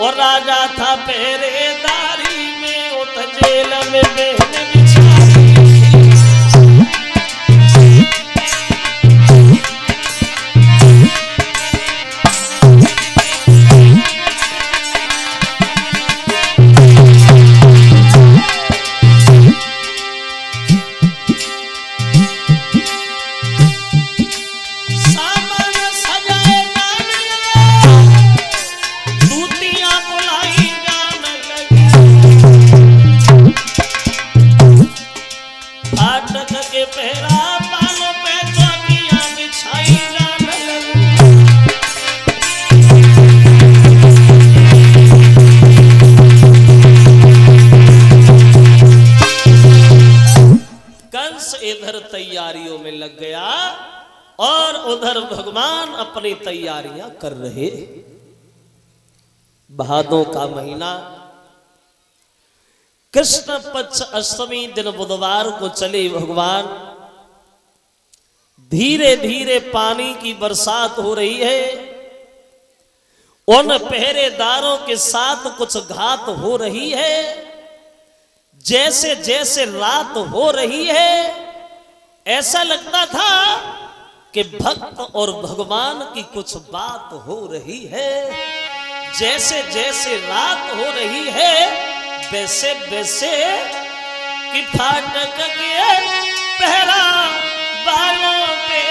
और राजा था पहरेदारी में, उत जेल में बहन बिछाई। इधर तैयारियों में लग गया और उधर भगवान अपनी तैयारियां कर रहे। भादों का महीना, कृष्ण पक्ष अष्टमी दिन बुधवार को चले भगवान। धीरे धीरे पानी की बरसात हो रही है। उन पहरेदारों के साथ कुछ घात हो रही है। जैसे जैसे रात हो रही है, ऐसा लगता था कि भक्त और भगवान की कुछ बात हो रही है। जैसे जैसे रात हो रही है, वैसे वैसे कि फाटक के पहरा बालों पे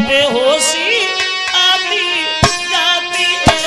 बेहोशी आती जाती है।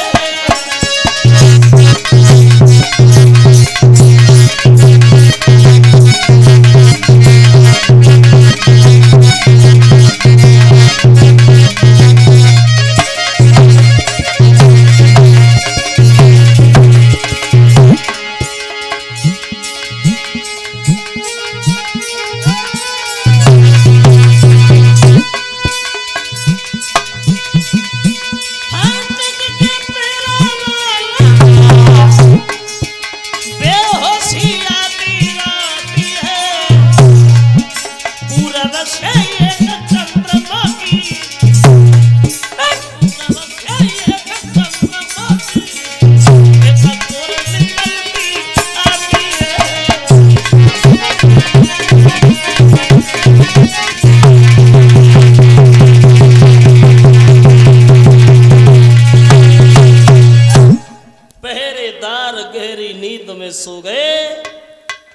सो गए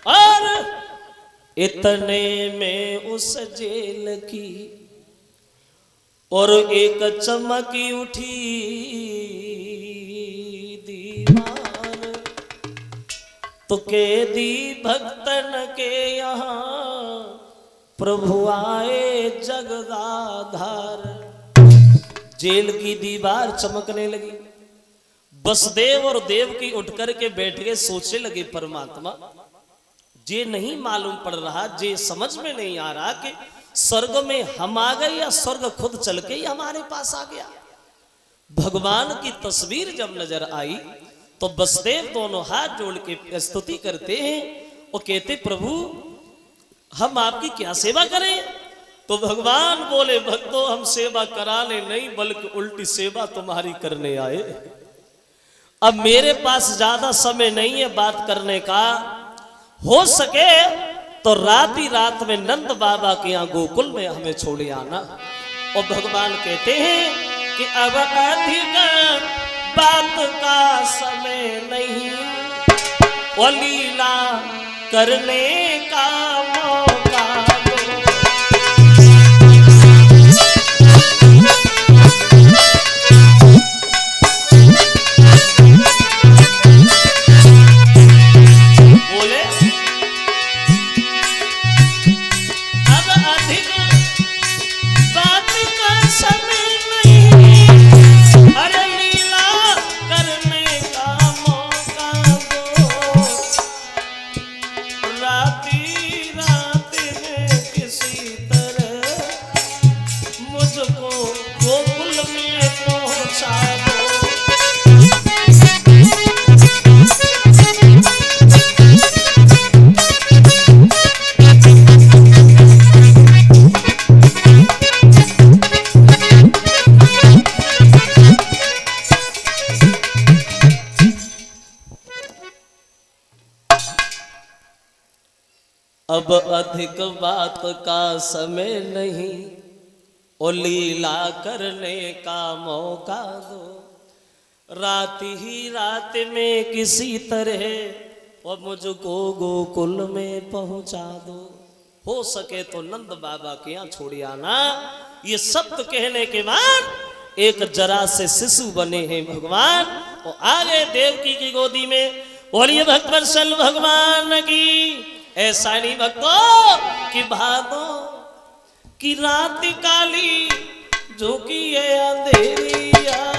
और इतने में उस जेल की और एक चमकी उठी दीवार। तो कैदी भक्तन के यहाँ प्रभु आए जगदाधार। जेल की दीवार चमकने लगी। वसुदेव और देवकी उठ करके बैठ गए। सोचने लगे, परमात्मा जे नहीं मालूम पड़ रहा, जे समझ में नहीं आ रहा कि स्वर्ग में हम आ गए या स्वर्ग खुद चल के ही हमारे पास आ गया। भगवान की तस्वीर जब नजर आई तो वसुदेव दोनों हाथ जोड़ के स्तुति करते हैं और कहते, प्रभु हम आपकी क्या सेवा करें। तो भगवान बोले, भक्तों हम सेवा कराने नहीं बल्कि उल्टी सेवा तुम्हारी करने आए। अब मेरे पास ज्यादा समय नहीं है बात करने का। हो सके तो रात ही रात में नंद बाबा के यहाँ गोकुल में हमें छोड़े आना। और भगवान कहते हैं कि अब अधिक बात का समय नहीं, वो लीला करने का मौका दो। राती अब अधिक बात का समय नहीं, ओ लीला करने का मौका दो। रात ही रात में किसी तरह और मुझको गोकुल में पहुंचा दो। हो सके तो नंद बाबा के यहाँ छोड़ आना। ये शब्द कहने के बाद एक जरा से शिशु बने हैं भगवान और आगे देवकी की गोदी में। बोलिए भक्तवत्सल भगवान की। ऐसा नहीं भक्तों कि भादो की रात काली झोंकी है अंधेरी।